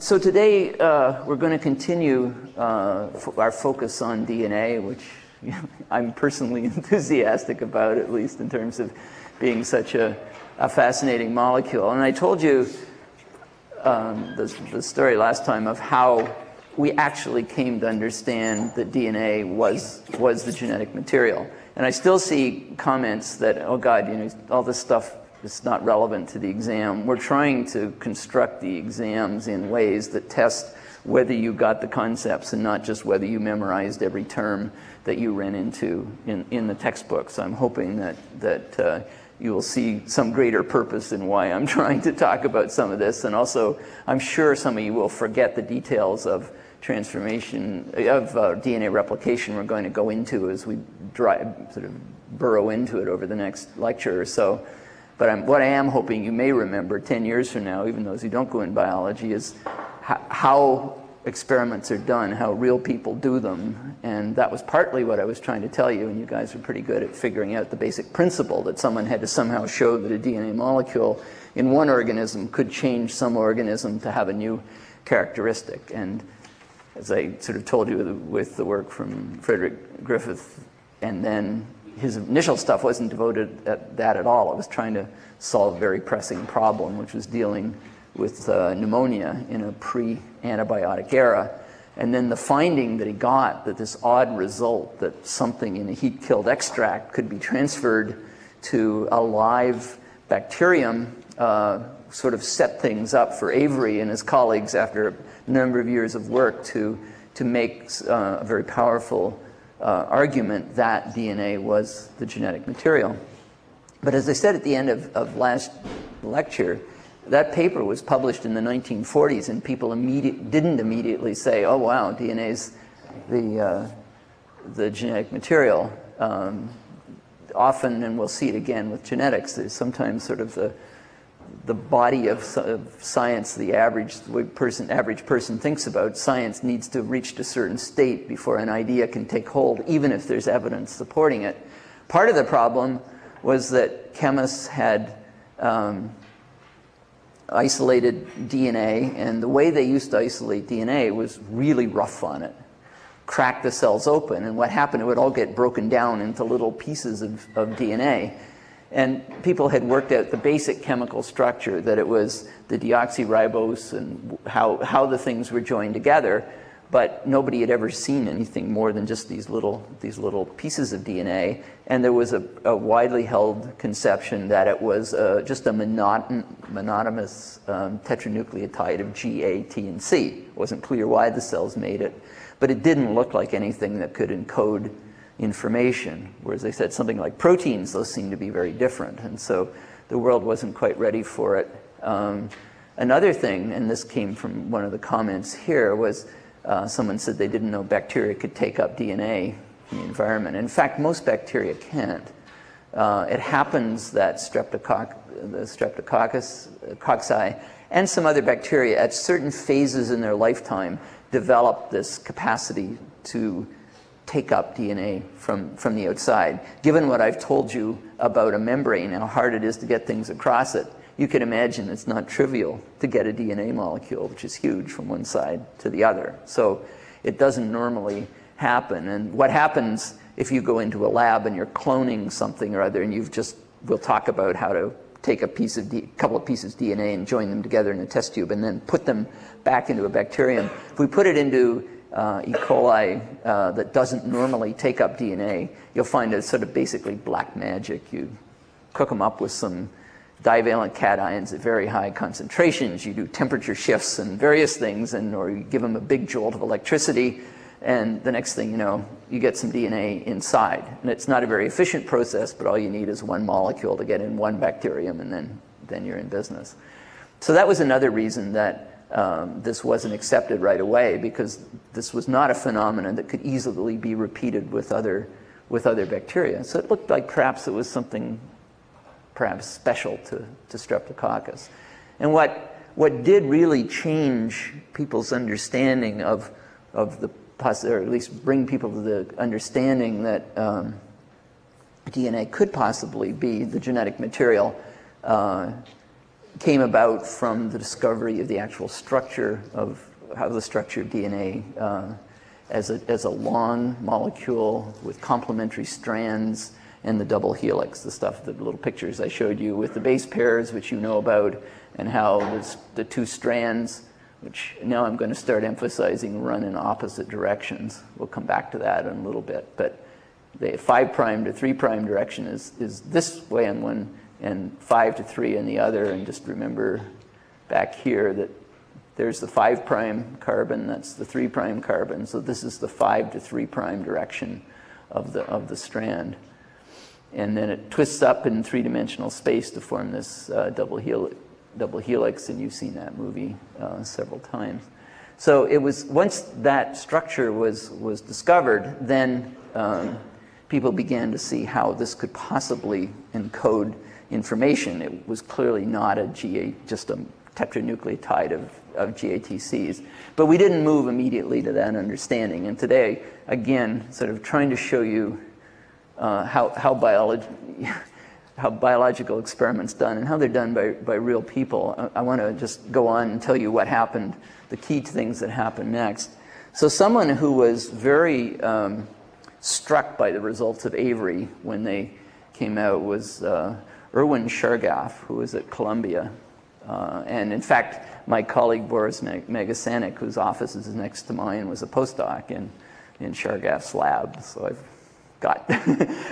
So today we're going to continue our focus on DNA, which I'm personally enthusiastic about, at least in terms of being such a fascinating molecule. And I told you the story last time of how we actually came to understand that DNA was the genetic material. And I still see comments that, oh God, you know, all this stuff is not relevant to the exam. We're trying to construct the exams in ways that test whether you got the concepts and not just whether you memorized every term that you ran into in the textbooks. I'm hoping that you will see some greater purpose in why I'm trying to talk about some of this. And also, I'm sure some of you will forget the details of transformation, of DNA replication we're going to go into as we sort of burrow into it over the next lecture or so. But what I am hoping you may remember 10 years from now, even those who don't go in biology, is how experiments are done, how real people do them. And that was partly what I was trying to tell you, and you guys were pretty good at figuring out the basic principle that someone had to somehow show that a DNA molecule in one organism could change some organism to have a new characteristic. And as I sort of told you with the work from Frederick Griffith, and then his initial stuff wasn't devoted at that at all. It was trying to solve a very pressing problem, which was dealing with pneumonia in a pre-antibiotic era. And then the finding that he got, that this odd result that something in a heat-killed extract could be transferred to a live bacterium, sort of set things up for Avery and his colleagues after a number of years of work to make a very powerful argument that DNA was the genetic material. But as I said at the end of last lecture, that paper was published in the 1940s, and people didn't immediately say, oh wow, DNA's the genetic material. Often, and we'll see it again with genetics, there's sometimes sort of the body of science, the average person thinks about science needs to have reached a certain state before an idea can take hold, even if there's evidence supporting it. Part of the problem was that chemists had isolated DNA, and the way they used to isolate DNA was really rough on it. Crack the cells open, and what happened, it would all get broken down into little pieces of DNA. And people had worked out the basic chemical structure, that it was the deoxyribose and how the things were joined together, but nobody had ever seen anything more than just these little pieces of DNA. And there was a widely held conception that it was just a monotonous tetranucleotide of G, A, T, and C. It wasn't clear why the cells made it, but it didn't look like anything that could encode information. Whereas they said something like proteins, those seem to be very different. And so the world wasn't quite ready for it. Another thing, and this came from one of the comments here, was someone said they didn't know bacteria could take up DNA from the environment. In fact, most bacteria can't. It happens that the Streptococcus cocci and some other bacteria at certain phases in their lifetime develop this capacity to take up DNA from the outside. Given what I've told you about a membrane and how hard it is to get things across it, you can imagine it's not trivial to get a DNA molecule, which is huge, from one side to the other. So it doesn't normally happen. And what happens if you go into a lab and you're cloning something or other, and we'll talk about how to take a couple of pieces of DNA and join them together in a test tube and then put them back into a bacterium. If we put it into E. coli that doesn't normally take up DNA, you'll find it's sort of basically black magic. You cook them up with some divalent cations at very high concentrations, you do temperature shifts and various things, or you give them a big jolt of electricity, and the next thing you know, you get some DNA inside. And it's not a very efficient process, but all you need is one molecule to get in one bacterium, and then you're in business. So that was another reason that this wasn't accepted right away, because this was not a phenomenon that could easily be repeated with other bacteria. So it looked like perhaps it was something perhaps special to Streptococcus. And what did really change people's understanding of the or at least bring people to the understanding that DNA could possibly be the genetic material came about from the discovery of the actual structure of how the structure of DNA as a long molecule with complementary strands and the double helix, the stuff, the little pictures I showed you with the base pairs, which you know about, and how the two strands, which now I'm going to start emphasizing, run in opposite directions. We'll come back to that in a little bit. But the 5' to 3' direction is this way on one, and 5 to 3 on the other. And just remember back here that there's the 5' carbon, that's the 3' carbon. So this is the 5 to 3' direction of the strand. And then it twists up in three-dimensional space to form this double helix, and you've seen that movie several times. So it was, once that structure was discovered, then people began to see how this could possibly encode information. It was clearly not just a tetranucleotide of GATCs. But we didn't move immediately to that understanding. And today, again, sort of trying to show you how biological experiments done and how they're done by real people. I want to just go on and tell you what happened, the key to things that happened next. So someone who was very struck by the results of Avery when they came out was Irwin Gaff, who was at Columbia. And in fact, my colleague Boris Megasanik, whose office is next to mine, was a postdoc in Gaff's lab. So I've got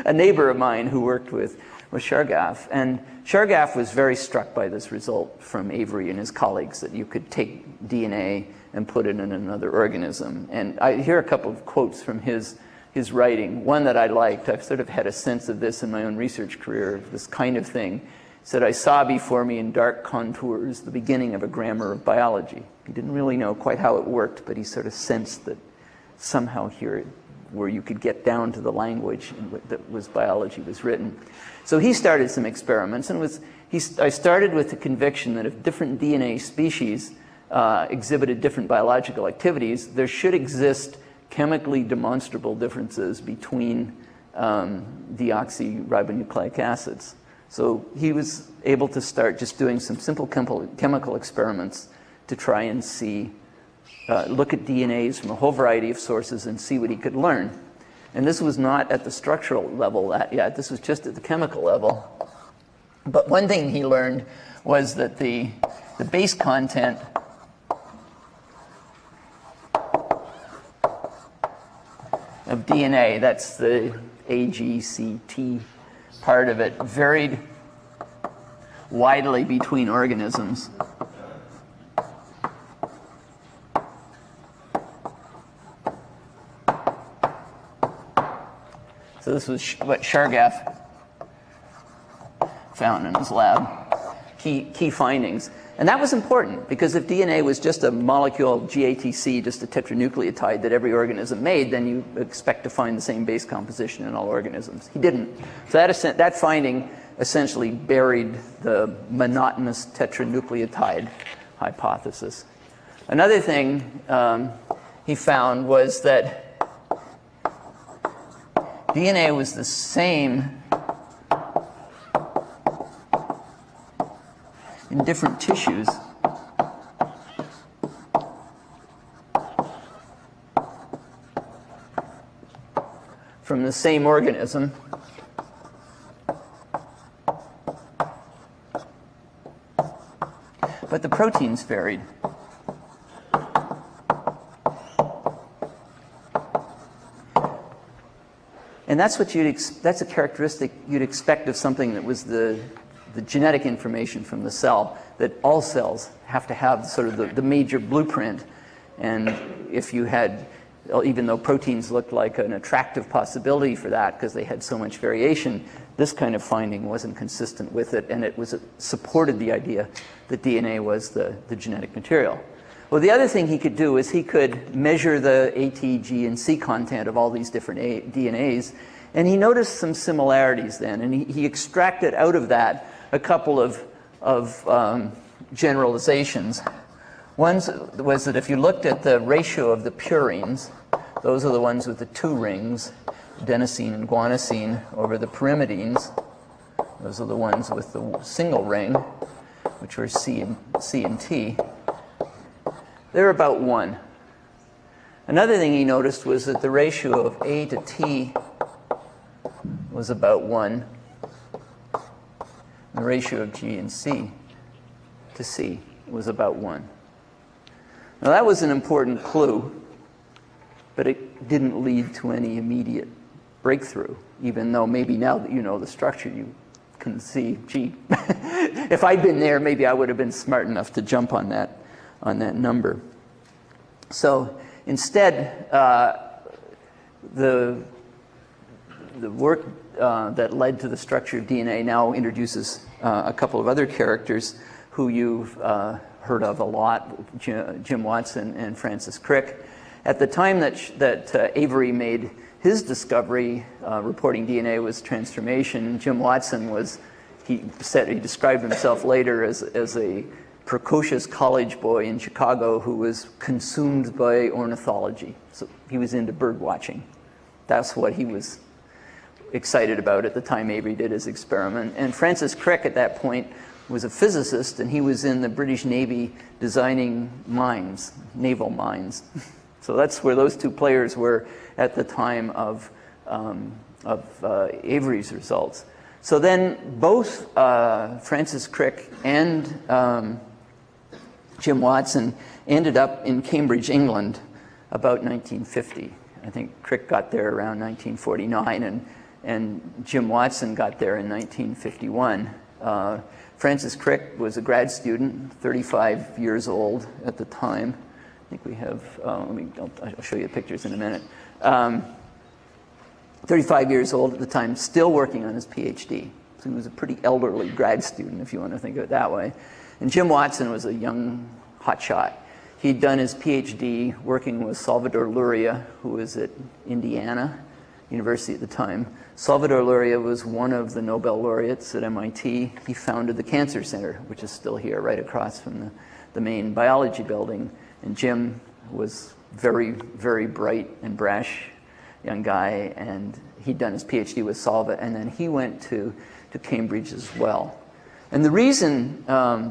a neighbor of mine who worked with Gaff. And Gaff was very struck by this result from Avery and his colleagues, that you could take DNA and put it in another organism. And I hear a couple of quotes from his writing. One that I liked, I've sort of had a sense of this in my own research career, this kind of thing. He said, "I saw before me in dark contours the beginning of a grammar of biology." He didn't really know quite how it worked, but he sort of sensed that somehow here where you could get down to the language that was biology was written. So he started some experiments, and I started with the conviction that if different DNA species exhibited different biological activities, there should exist chemically demonstrable differences between deoxyribonucleic acids. So he was able to start just doing some simple chemical experiments to try and see, look at DNAs from a whole variety of sources and see what he could learn. And this was not at the structural level yet, this was just at the chemical level. But one thing he learned was that the base content of DNA, that's the AGCT part of it, varied widely between organisms. So this was what Gaff found in his lab, key findings. And that was important, because if DNA was just a molecule, GATC, just a tetranucleotide that every organism made, then you expect to find the same base composition in all organisms. He didn't. So that finding essentially buried the monotonous tetranucleotide hypothesis. Another thing he found was that DNA was the same in different tissues. From the same organism. But the proteins varied. And that's what that's a characteristic you'd expect of something that was the genetic information from the cell, that all cells have to have sort of the major blueprint. And if you had, even though proteins looked like an attractive possibility for that because they had so much variation, this kind of finding wasn't consistent with it, and it supported the idea that DNA was the genetic material. Well, the other thing he could do is he could measure the AT, G, and C content of all these different DNAs, and he noticed some similarities then, and he extracted out of that a couple of generalizations. One was that if you looked at the ratio of the purines, those are the ones with the 2 rings, adenosine and guanosine, over the pyrimidines, those are the ones with the single ring. which were C and T, they're about 1. Another thing he noticed was that the ratio of A to T was about 1. The ratio of G and C to C was about 1. Now that was an important clue, but it didn't lead to any immediate breakthrough, even though maybe now that you know the structure, you can see, gee, if I'd been there, maybe I would have been smart enough to jump on that number. So instead, the work that led to the structure of DNA now introduces a couple of other characters who you've heard of a lot, Jim Watson and Francis Crick. At the time that Avery made his discovery, reporting DNA was transformation, Jim Watson he described himself later as a precocious college boy in Chicago who was consumed by ornithology. So he was into bird watching. That's what he was excited about at the time Avery did his experiment. And Francis Crick at that point was a physicist, and he was in the British Navy designing mines, naval mines. So that's where those two players were at the time of Avery's results. So then both Francis Crick and Jim Watson ended up in Cambridge, England, about 1950. I think Crick got there around 1949, and Jim Watson got there in 1951. Francis Crick was a grad student, 35 years old at the time. I think we have, I'll show you the pictures in a minute. 35 years old at the time, still working on his PhD. So he was a pretty elderly grad student, if you want to think of it that way. And Jim Watson was a young hotshot. He'd done his PhD working with Salvador Luria, who was at Indiana University at the time. Salvador Luria was one of the Nobel laureates at MIT. He founded the Cancer Center, which is still here, right across from the main biology building. And Jim was very, very bright and brash young guy, and he'd done his PhD with Salva, and then he went to Cambridge as well. And the reason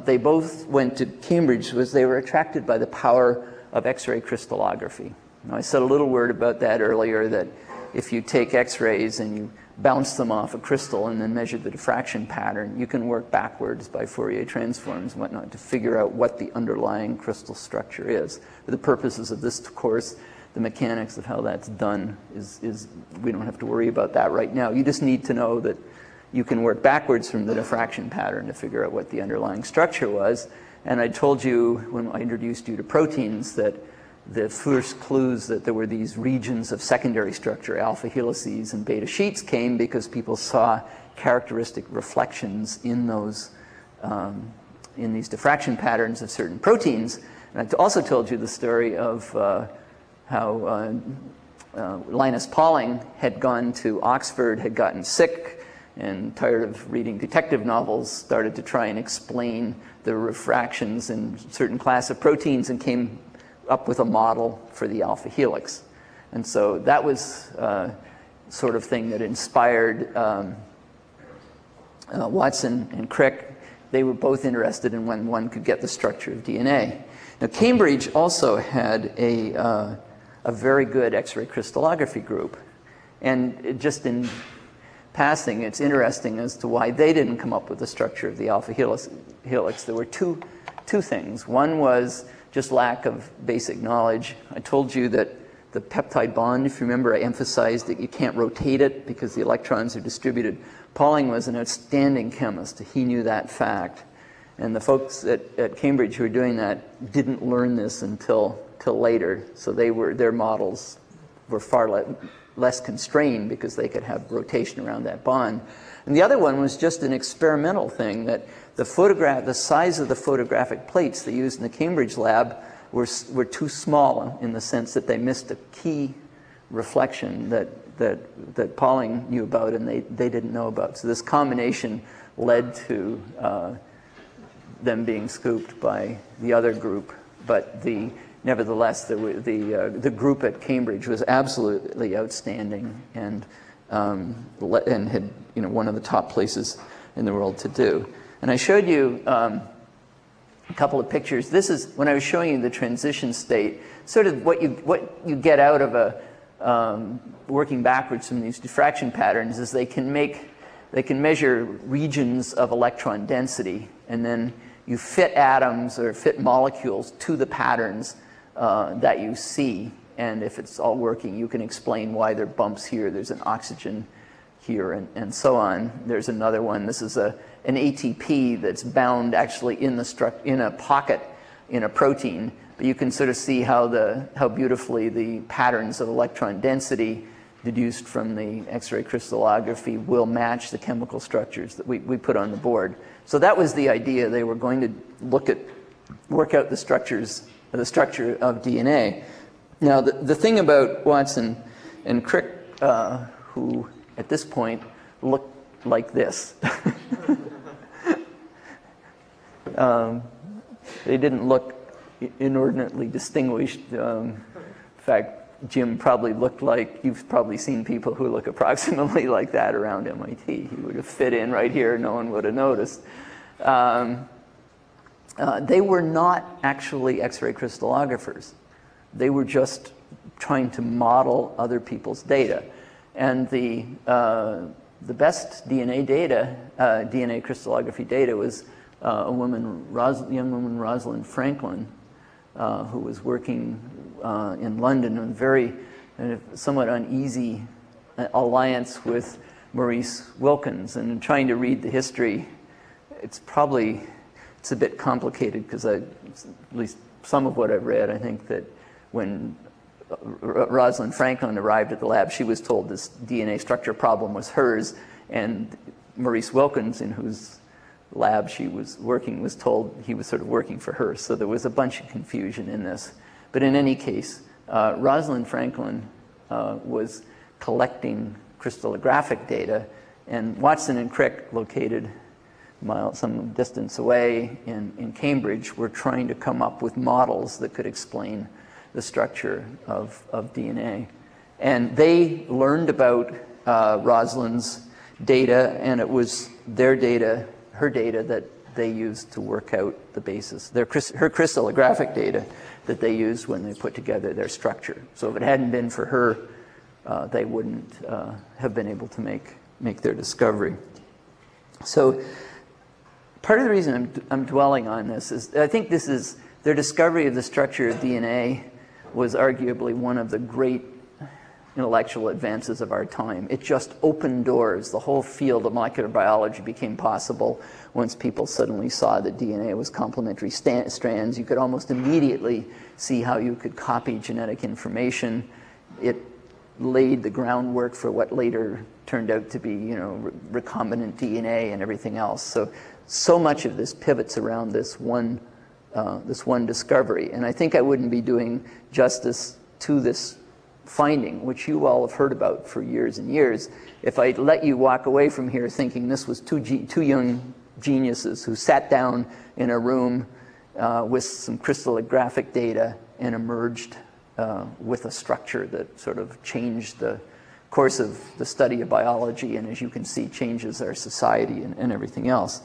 they both went to Cambridge was they were attracted by the power of X-ray crystallography. Now, I said a little word about that earlier, that if you take X-rays and you bounce them off a crystal and then measure the diffraction pattern, you can work backwards by Fourier transforms and whatnot to figure out what the underlying crystal structure is. For the purposes of this course, the mechanics of how that's done we don't have to worry about that right now. You just need to know that you can work backwards from the diffraction pattern to figure out what the underlying structure was. And I told you when I introduced you to proteins that the first clues that there were these regions of secondary structure, alpha helices and beta sheets, came because people saw characteristic reflections in those, in these diffraction patterns of certain proteins. And I also told you the story of how Linus Pauling had gone to Oxford, had gotten sick, and tired of reading detective novels, started to try and explain the refractions in certain class of proteins and came up with a model for the alpha helix. And so that was sort of thing that inspired Watson and Crick. They were both interested in when one could get the structure of DNA. Now, Cambridge also had a very good X-ray crystallography group. And just in passing, it's interesting as to why they didn't come up with the structure of the alpha helix. There were two things. One was just lack of basic knowledge. I told you that the peptide bond, if you remember, I emphasized that you can't rotate it because the electrons are distributed. Pauling was an outstanding chemist. He knew that fact. And the folks at Cambridge who were doing that didn't learn this until later. So their models were far less constrained because they could have rotation around that bond. And the other one was just an experimental thing, that the size of the photographic plates they used in the Cambridge lab were too small in the sense that they missed a key reflection that Pauling knew about and they didn't know about. So this combination led to them being scooped by the other group. But nevertheless, the group at Cambridge was absolutely outstanding and had one of the top places in the world to do. And I showed you a couple of pictures. This is, when I was showing you the transition state, sort of what you get out of a, working backwards from these diffraction patterns is they can measure regions of electron density, and then you fit atoms or fit molecules to the patterns that you see. And if it's all working, you can explain why there are bumps here, there's an oxygen here, and so on. There's another one. This is an ATP that's bound actually in a pocket in a protein. But you can sort of see how beautifully the patterns of electron density deduced from the X-ray crystallography will match the chemical structures that we put on the board. So that was the idea. They were going to work out the structure of DNA. Now, the thing about Watson and Crick, who at this point looked like this. They didn't look inordinately distinguished. In fact, Jim probably looked like, you've probably seen people who look approximately like that around MIT. He would have fit in right here, no one would have noticed. They were not actually X-ray crystallographers. They were just trying to model other people's data. And the best DNA data, DNA crystallography data, was a young woman, Rosalind Franklin, who was working in London in a somewhat uneasy alliance with Maurice Wilkins. And in trying to read the history, it's a bit complicated because at least some of what I've read, I think that when Rosalind Franklin arrived at the lab, she was told this DNA structure problem was hers, and Maurice Wilkins, in whose lab she was working, was told he was sort of working for her. So there was a bunch of confusion in this. But in any case, Rosalind Franklin was collecting crystallographic data, and Watson and Crick, located some distance away in Cambridge, were trying to come up with models that could explain the structure of DNA. And they learned about Rosalind's data, and it was her data that they used to work out the basis, her crystallographic data that they used when they put together their structure. So if it hadn't been for her, they wouldn't have been able to make their discovery. So part of the reason I'm dwelling on this is I think their discovery of the structure of DNA was arguably one of the great intellectual advances of our time. It just opened doors. The whole field of molecular biology became possible once people suddenly saw that DNA was complementary strands. You could almost immediately see how you could copy genetic information. It laid the groundwork for what later turned out to be, recombinant DNA and everything else. So much of this pivots around this one discovery. And I think I wouldn't be doing justice to this finding, which you all have heard about for years and years, if I let you walk away from here thinking this was two young geniuses who sat down in a room with some crystallographic data and emerged with a structure that sort of changed the course of the study of biology, and as you can see, changes our society and everything else.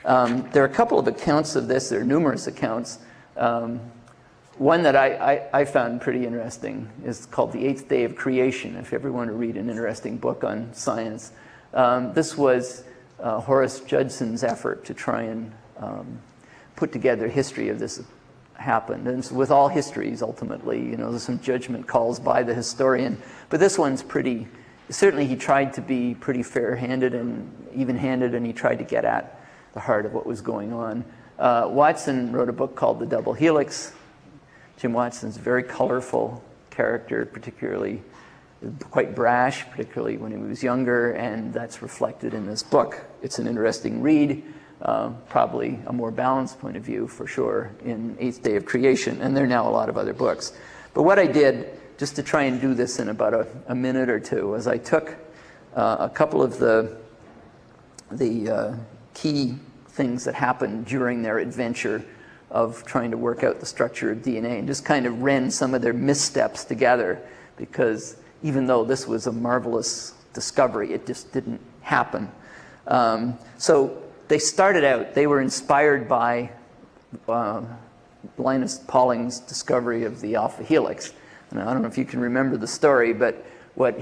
There are a couple of accounts of this. There are numerous accounts. One that I found pretty interesting is called The Eighth Day of Creation, if you ever want to read an interesting book on science. This was Horace Judson's effort to try and put together a history of this happened. And with all histories, ultimately, there's some judgment calls by the historian. But this one's certainly he tried to be pretty fair-handed and even-handed, and he tried to get at the heart of what was going on. Watson wrote a book called The Double Helix. Jim Watson's a very colorful character, particularly quite brash, particularly when he was younger, and that's reflected in this book. It's an interesting read, probably a more balanced point of view for sure in Eighth Day of Creation, and there are now a lot of other books. But what I did, just to try and do this in about a minute or two, was I took a couple of the key things that happened during their adventure of trying to work out the structure of DNA and just kind of ran some of their missteps together, because even though this was a marvelous discovery, it just didn't happen. So they started out, they were inspired by Linus Pauling's discovery of the alpha helix. And I don't know if you can remember the story, but what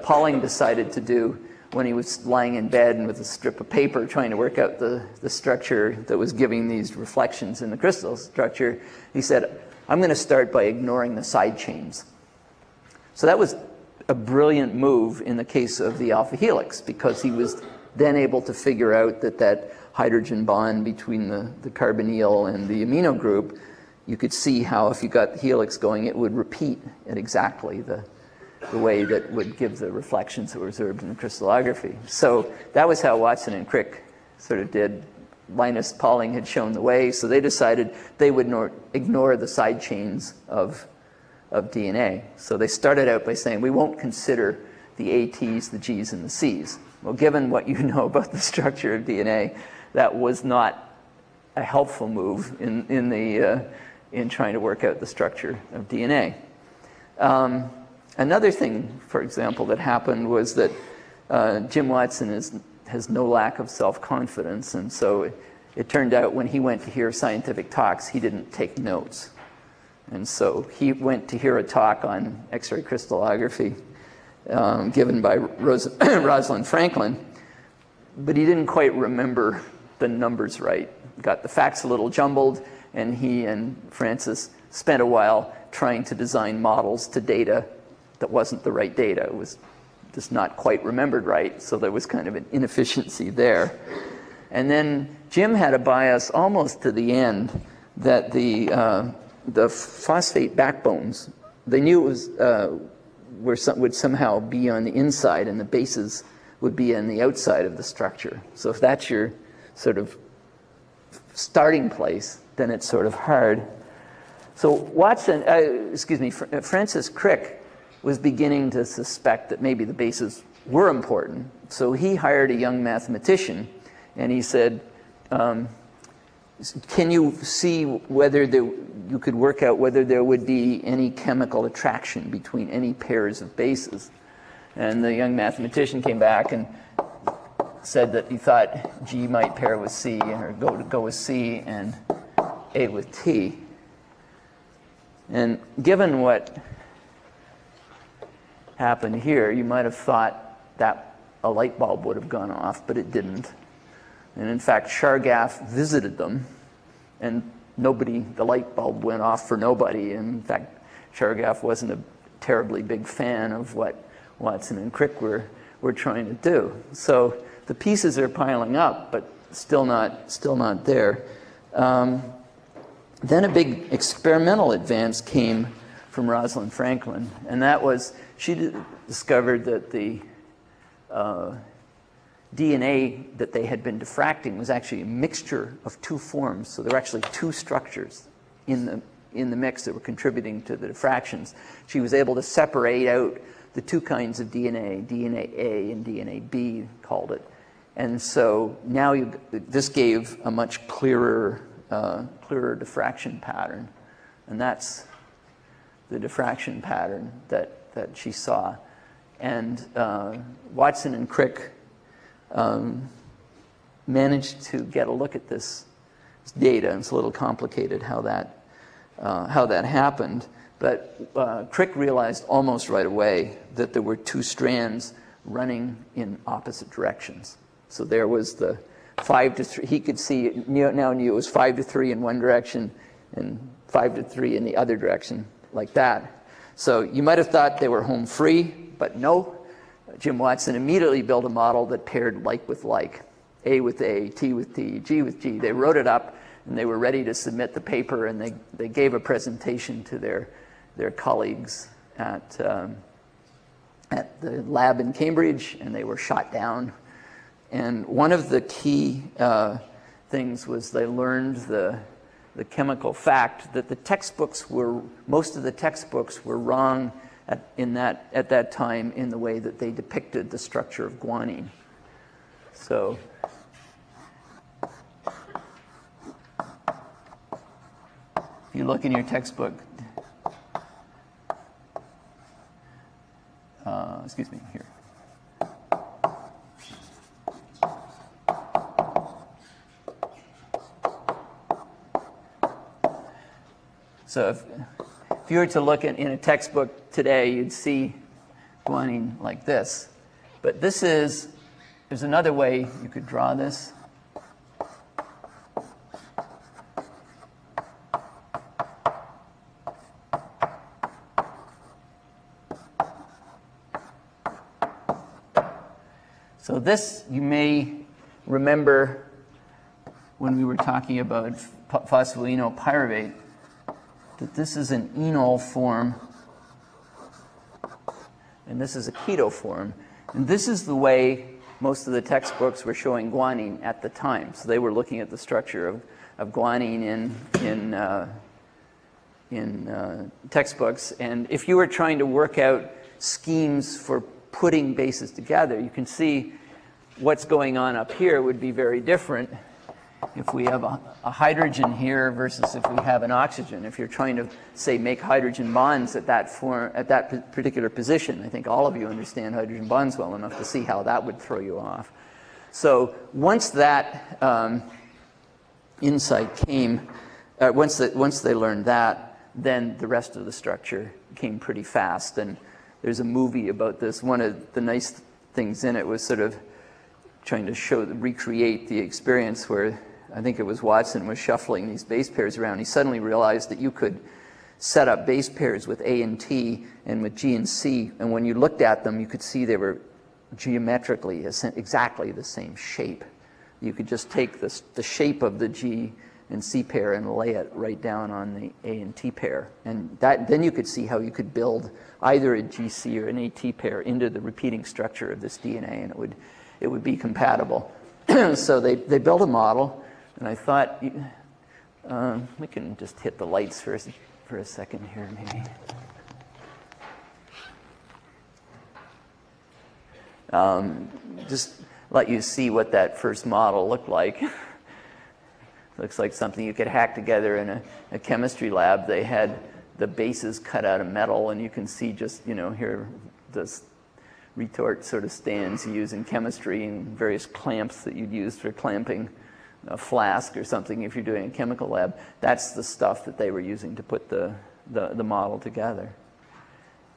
Pauling decided to do when he was lying in bed and with a strip of paper trying to work out the structure that was giving these reflections in the crystal structure, he said, I'm going to start by ignoring the side chains. So that was a brilliant move in the case of the alpha helix, because he was then able to figure out that that hydrogen bond between the carbonyl and the amino group, you could see how if you got the helix going, it would repeat at exactly the way that would give the reflections that were observed in the crystallography. So that was how Watson and Crick sort of did. Linus Pauling had shown the way, so they decided they would ignore the side chains of DNA. So they started out by saying, we won't consider the ATs, the Gs, and the Cs. Well, given what you know about the structure of DNA, that was not a helpful move in trying to work out the structure of DNA. Another thing, for example, that happened was that Jim Watson has no lack of self-confidence, and so it turned out when he went to hear scientific talks, he didn't take notes. And so he went to hear a talk on X-ray crystallography given by Rosalind Franklin, but he didn't quite remember the numbers right. Got the facts a little jumbled, and he and Francis spent a while trying to design models to data that wasn't the right data. It was just not quite remembered right, so there was kind of an inefficiency there. And then Jim had a bias almost to the end that the phosphate backbones, they knew it would somehow be on the inside and the bases would be on the outside of the structure. So if that's your sort of starting place, then it's sort of hard. So Francis Crick was beginning to suspect that maybe the bases were important. So he hired a young mathematician, and he said, can you see whether you could work out whether there would be any chemical attraction between any pairs of bases? And the young mathematician came back and said that he thought G might pair with C, or go with C, and A with T. And given what happened here, you might have thought that a light bulb would have gone off, but it didn't. And in fact, Gaff visited them, and the light bulb went off for nobody. And in fact, Gaff wasn't a terribly big fan of what Watson and Crick were trying to do. So the pieces are piling up, but still not there. Then a big experimental advance came from Rosalind Franklin, and that was she discovered that the DNA that they had been diffracting was actually a mixture of two forms. So there were actually two structures in the mix that were contributing to the diffractions. She was able to separate out the two kinds of DNA, DNA A and DNA B, called it. And so now this gave a much clearer diffraction pattern, and that's the diffraction pattern that she saw. And Watson and Crick managed to get a look at this data. It's a little complicated how that happened, but Crick realized almost right away that there were two strands running in opposite directions. So there was the 5 to 3. He could see now knew it was 5 to 3 in one direction and 5 to 3 in the other direction, like that. So you might have thought they were home free, but no. Jim Watson immediately built a model that paired like with like, A with A, T with T, G with G. They wrote it up, and they were ready to submit the paper, and they gave a presentation to their colleagues at the lab in Cambridge, and they were shot down. And one of the key things was they learned the chemical fact that most of the textbooks were wrong at that time in the way that they depicted the structure of guanine. So if you look in your textbook, excuse me, here. So if you were to look in a textbook today, you'd see guanine like this. But this is, there's another way you could draw this. So this, you may remember when we were talking about phosphoenolpyruvate, that this is an enol form, and this is a keto form. And this is the way most of the textbooks were showing guanine at the time. So they were looking at the structure of guanine in textbooks. And if you were trying to work out schemes for putting bases together, you can see what's going on up here would be very different if we have a hydrogen here versus if we have an oxygen. If you're trying to, say, make hydrogen bonds at that particular position, I think all of you understand hydrogen bonds well enough to see how that would throw you off. So once that insight came, once they learned that, then the rest of the structure came pretty fast. And there's a movie about this. One of the nice things in it was sort of trying to recreate the experience where I think it was Watson was shuffling these base pairs around. He suddenly realized that you could set up base pairs with A and T and with G and C, and when you looked at them, you could see they were geometrically exactly the same shape. You could just take the shape of the G and C pair and lay it right down on the A and T pair. And then you could see how you could build either a GC or an AT pair into the repeating structure of this DNA, and it would be compatible. So they built a model, and I thought, we can just hit the lights for a second here, maybe. Just let you see what that first model looked like. Looks like something you could hack together in a chemistry lab. They had the bases cut out of metal, and you can see just, here, this retort sort of stands you use in chemistry and various clamps that you'd use for clamping a flask or something if you're doing a chemical lab. That's the stuff that they were using to put the model together.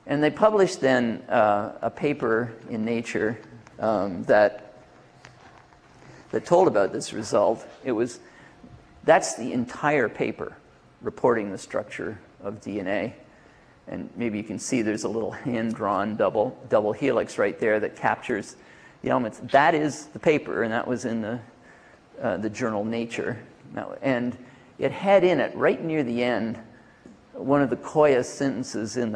And they published then a paper in Nature that told about this result. That's the entire paper reporting the structure of DNA. And maybe you can see there's a little hand-drawn double helix right there that captures the elements. That is the paper, and that was in the journal Nature. And it had in it, right near the end, one of the coyest sentences in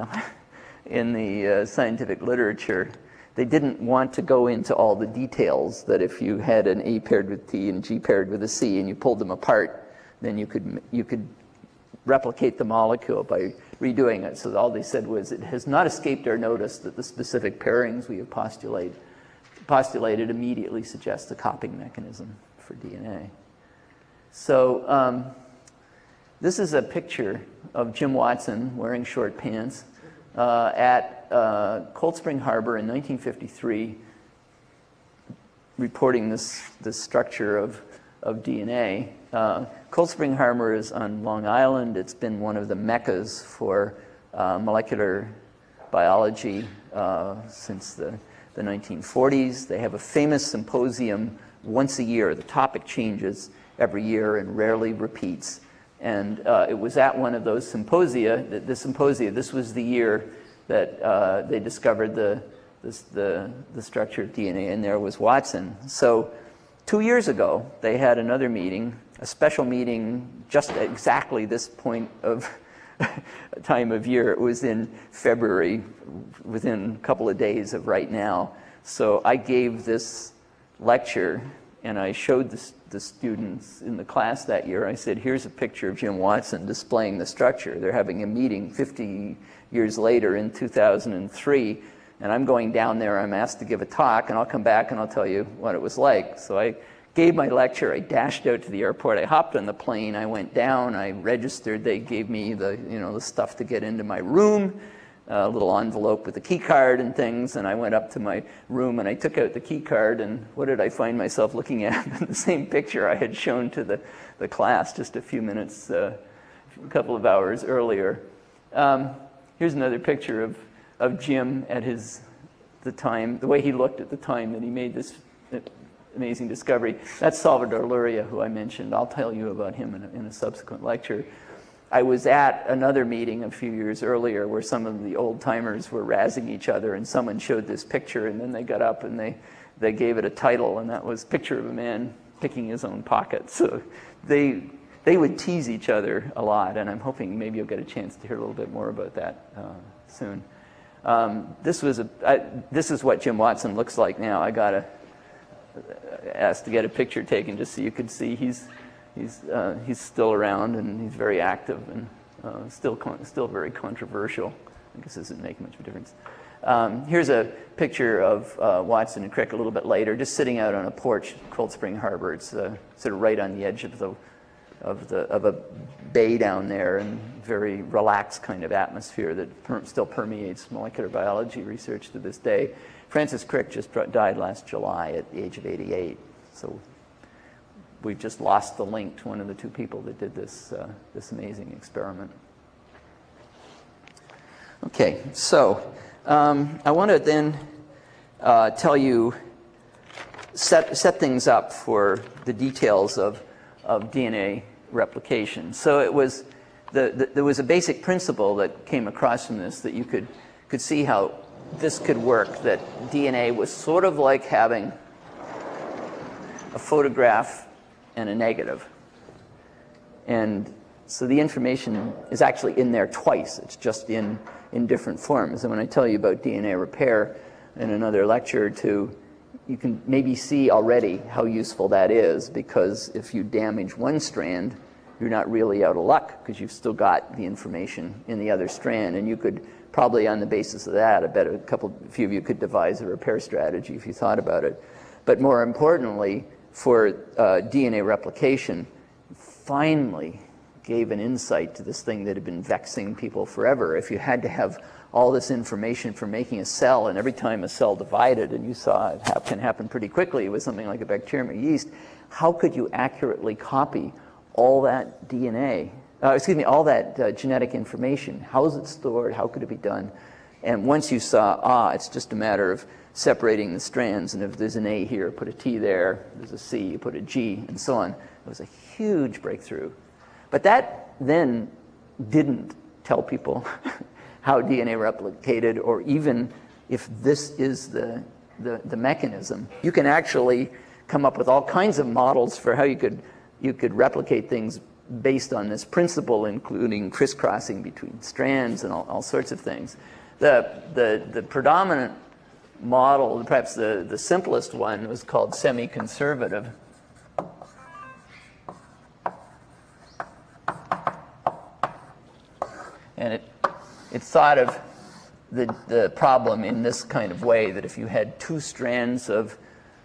the scientific literature. They didn't want to go into all the details that if you had an A paired with T and G paired with a C and you pulled them apart, then you could replicate the molecule by redoing it. So all they said was, it has not escaped our notice that the specific pairings we have postulated immediately suggest the copying mechanism for DNA. So this is a picture of Jim Watson wearing short pants at Cold Spring Harbor in 1953, reporting this structure of DNA. Cold Spring Harbor is on Long Island. It's been one of the meccas for molecular biology since the 1940s. They have a famous symposium once a year. The topic changes every year and rarely repeats. And it was at one of those symposia, this was the year that they discovered the structure of DNA, and there was Watson. So 2 years ago, they had another meeting, a special meeting, just at exactly this point of time of year. It was in February, within a couple of days of right now. So I gave this lecture, and I showed the students in the class that year. I said, here's a picture of Jim Watson displaying the structure. They're having a meeting 50 years later in 2003, and I'm going down there. I'm asked to give a talk, and I'll come back and I'll tell you what it was like. So I gave my lecture. I dashed out to the airport. I hopped on the plane. I went down. I registered. They gave me the stuff to get into my room, a little envelope with a key card and things, and I went up to my room and I took out the key card, and what did I find myself looking at? The same picture I had shown to the class just a few minutes a couple of hours earlier. Here's another picture of Jim at the time, the way he looked at the time that he made this amazing discovery. That's Salvador Luria, who I mentioned. I'll tell you about him in a subsequent lecture. I was at another meeting a few years earlier where some of the old-timers were razzing each other, and someone showed this picture, and then they got up and they gave it a title, and that was Picture of a Man Picking His Own Pocket. So they would tease each other a lot, and I'm hoping maybe you'll get a chance to hear a little bit more about that soon. This is what Jim Watson looks like now. I got asked to get a picture taken just so you could see he's still around, and he's very active, and still very controversial. I guess this doesn't make much of a difference. Here's a picture of Watson and Crick a little bit later, just sitting out on a porch, Cold Spring Harbor. It's sort of right on the edge of a bay down there, and very relaxed kind of atmosphere that still permeates molecular biology research to this day. Francis Crick just died last July at the age of 88. So we've just lost the link to one of the two people that did this amazing experiment. Okay, so I want to then tell you, set things up for the details of DNA replication. So it was there was a basic principle that came across from this, that you could see how this could work, that DNA was sort of like having a photograph and a negative. And so the information is actually in there twice. It's just in different forms. And when I tell you about DNA repair in another lecture or two, you can maybe see already how useful that is, because if you damage one strand, you're not really out of luck, because you've still got the information in the other strand, and you could probably, on the basis of that, I bet a few of you could devise a repair strategy if you thought about it. But more importantly, for DNA replication, finally gave an insight to this thing that had been vexing people forever. If you had to have all this information for making a cell, and every time a cell divided, and you saw it can happen pretty quickly with something like a bacterium or yeast, how could you accurately copy all that DNA, all that genetic information? How is it stored? How could it be done? And once you saw, it's just a matter of separating the strands, and if there's an A here, put a T there, there's a C, you put a G, and so on. It was a huge breakthrough. But that then didn't tell people how DNA replicated, or even if this is the mechanism. You can actually come up with all kinds of models for how you could replicate things based on this principle, including crisscrossing between strands and all sorts of things. The predominant model, perhaps the simplest one, was called semi-conservative. And it thought of the problem in this kind of way, that if you had two strands of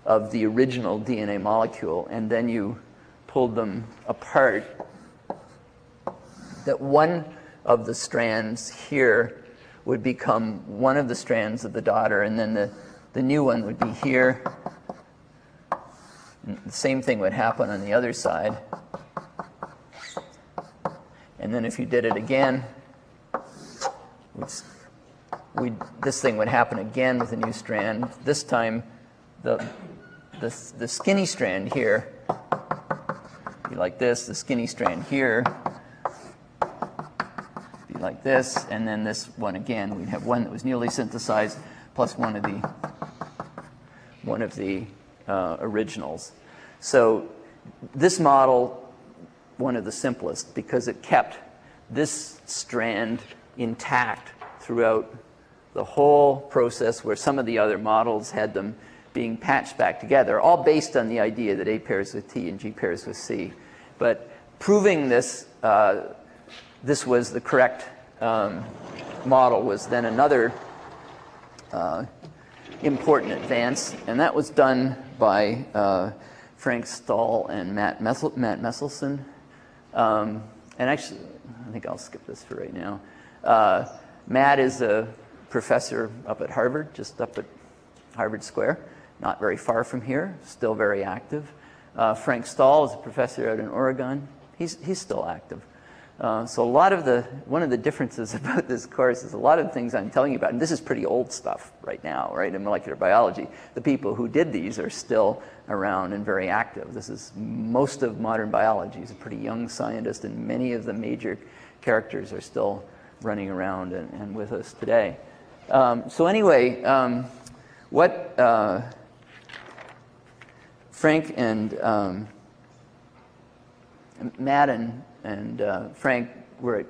the original DNA molecule, and then you pulled them apart, that one of the strands here would become one of the strands of the daughter, and then the new one would be here. And the same thing would happen on the other side. And then if you did it again, this thing would happen again with a new strand. This time, the skinny strand here be like this. The skinny strand here be like this, and then this one again. We'd have one that was newly synthesized plus one of the originals. So this model, one of the simplest, because it kept this strand intact throughout the whole process, where some of the other models had them being patched back together, all based on the idea that A pairs with T and G pairs with C. But proving this, this was the correct model was then another important advance, and that was done by Frank Stahl and Matt Mendelson. And actually, I think I'll skip this for right now. Matt is a professor up at Harvard, just up at Harvard Square, not very far from here, still very active. Frank Stahl is a professor out in Oregon. He's still active. So a lot of one of the differences about this course is a lot of the things I'm telling you about, and this is pretty old stuff right now, right, in molecular biology. The people who did these are still around and very active. This is most of modern biology is a pretty young scientist, and many of the major characters are still running around and with us today. So anyway, what Frank and Matt and Frank were at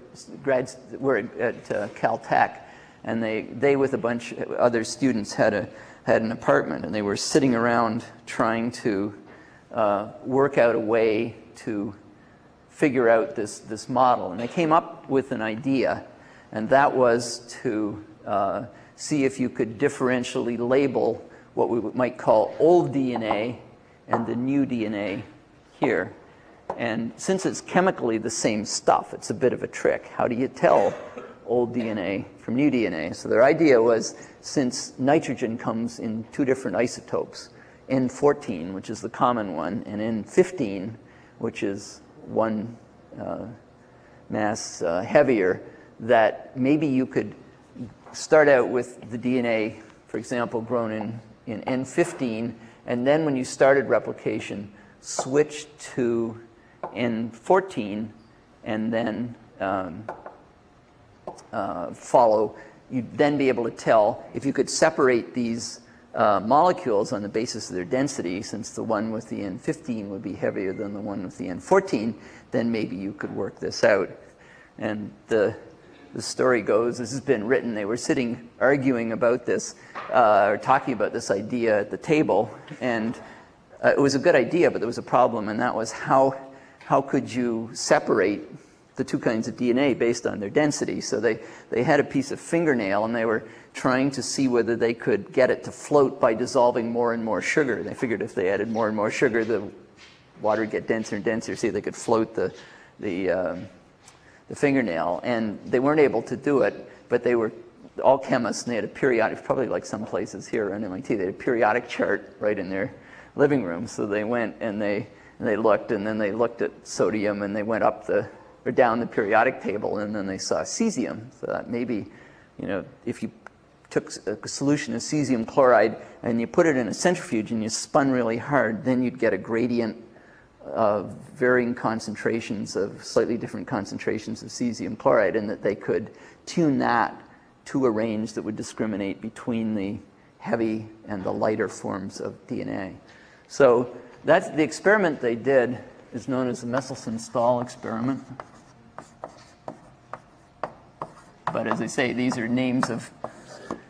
Caltech, and they with a bunch of other students had an apartment, and they were sitting around trying to work out a way to figure out this model, and they came up with an idea, and that was to see if you could differentially label what we might call old DNA and the new DNA here. And since it's chemically the same stuff, it's a bit of a trick. How do you tell old DNA from new DNA? So their idea was, since nitrogen comes in two different isotopes, N14, which is the common one, and N15, which is one mass heavier, that maybe you could start out with the DNA, for example, grown in N15, and then when you started replication, switch to N14, and then follow. You'd then be able to tell if you could separate these molecules on the basis of their density, since the one with the N15 would be heavier than the one with the N14, then maybe you could work this out. And the story goes, this has been written, they were sitting arguing about this, or talking about this idea at the table, and it was a good idea, but there was a problem, and that was how could you separate the two kinds of DNA based on their density? So they had a piece of fingernail, and they were trying to see whether they could get it to float by dissolving more and more sugar. They figured if they added more and more sugar, the water would get denser and denser, see if they could float the fingernail. And they weren't able to do it, but they were all chemists, and they had a periodic, probably like some places here on MIT, they had a periodic chart right in their living room. So they went and they looked, and then they looked at sodium, and they went up or down the periodic table, and then they saw cesium. So that maybe, if you took a solution of cesium chloride and you put it in a centrifuge and you spun really hard, then you'd get a gradient of varying concentrations of slightly different concentrations of cesium chloride, and that they could tune that to a range that would discriminate between the heavy and the lighter forms of DNA. So that's the experiment they did, is known as the Mendelson-Stahl experiment. But as I say, these are names of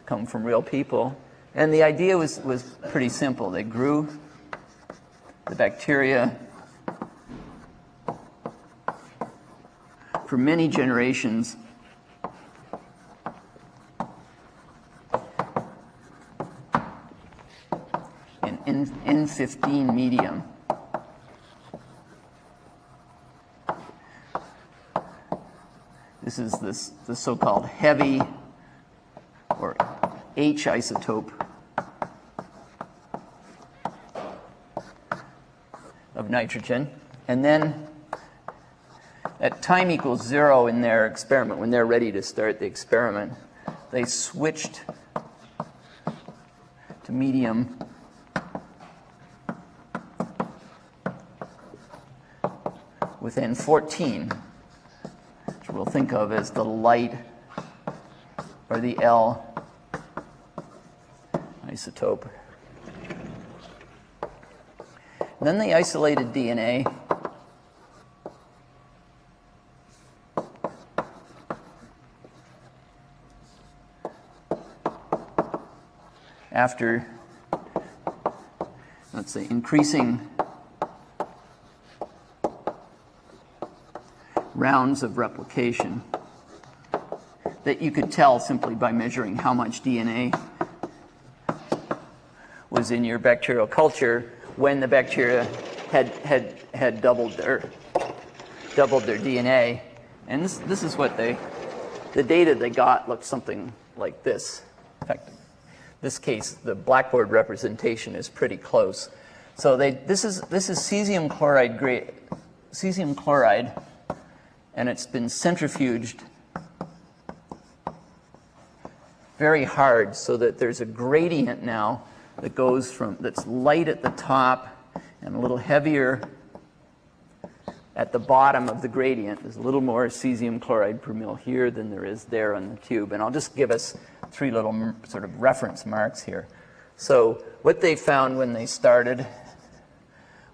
come from real people. And the idea was pretty simple. They grew the bacteria for many generations in N15 medium. This is the so-called heavy or H isotope of nitrogen. And then at time equals 0 in their experiment, when they're ready to start the experiment, they switched to medium with N14, which we'll think of as the light or the L isotope. And then they isolated DNA after, let's say, increasing rounds of replication that you could tell simply by measuring how much DNA was in your bacterial culture when the bacteria had doubled their DNA. And this is what the data they got looked something like this. In fact, in this case, the blackboard representation is pretty close. So this is cesium chloride and it's been centrifuged very hard so that there's a gradient now that goes from, that's light at the top and a little heavier at the bottom of the gradient. There's a little more cesium chloride per mil here than there is there on the tube. And I'll just give us 3 little sort of reference marks here. So what they found when they started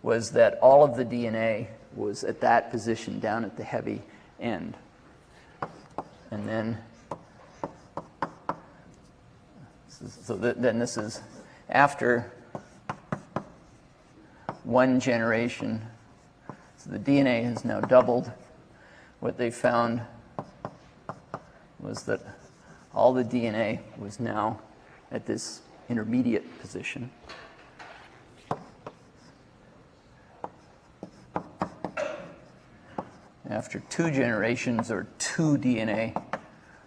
was that all of the DNA was at that position down at the heavy end. And then, then this is after one generation. So the DNA has now doubled. What they found was that all the DNA was now at this intermediate position. After 2 generations or 2 DNA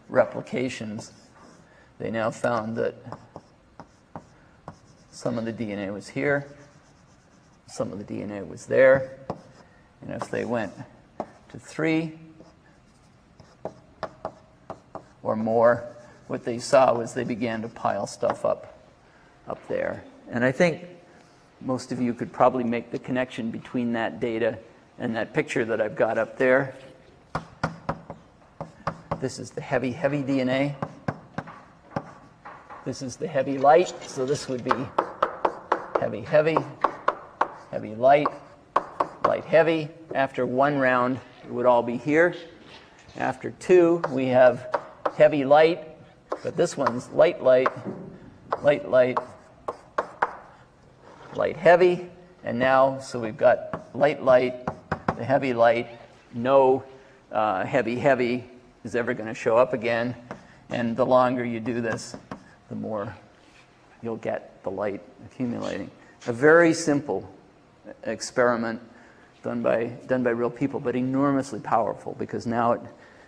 replications, they now found that some of the DNA was here, some of the DNA was there, and if they went to 3 or more, what they saw was they began to pile stuff up there. And I think most of you could probably make the connection between that data and that picture that I've got up there. This is the heavy, heavy DNA. This is the heavy light, so this would be heavy, heavy, heavy, light, light, heavy. After 1 round, it would all be here. After 2, we have heavy, light, but this one's light, light, light, light, light, heavy. And now, so we've got light, light, the heavy light, no heavy, heavy is ever going to show up again. And the longer you do this, the more you'll get the light accumulating. A very simple experiment done by real people, but enormously powerful, because now it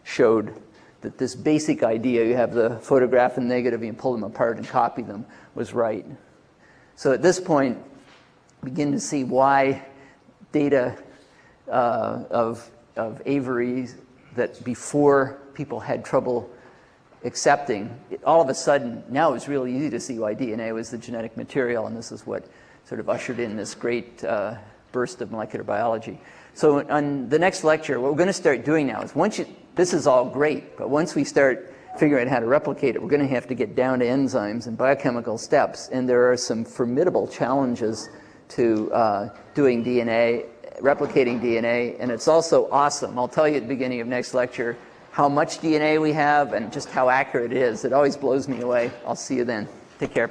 showed that this basic idea, you have the photograph and negative, you pull them apart and copy them, was right. So at this point, begin to see why data of Avery that before people had trouble accepting, all of a sudden, now it's really easy to see why DNA was the genetic material, and this is what sort of ushered in this great burst of molecular biology. So on the next lecture, what we're going to start doing now is this is all great, but once we start figuring out how to replicate it, we're going to have to get down to enzymes and biochemical steps, and there are some formidable challenges to doing DNA, replicating DNA, and it's also awesome. I'll tell you at the beginning of next lecture how much DNA we have and just how accurate it is. It always blows me away. I'll see you then. Take care.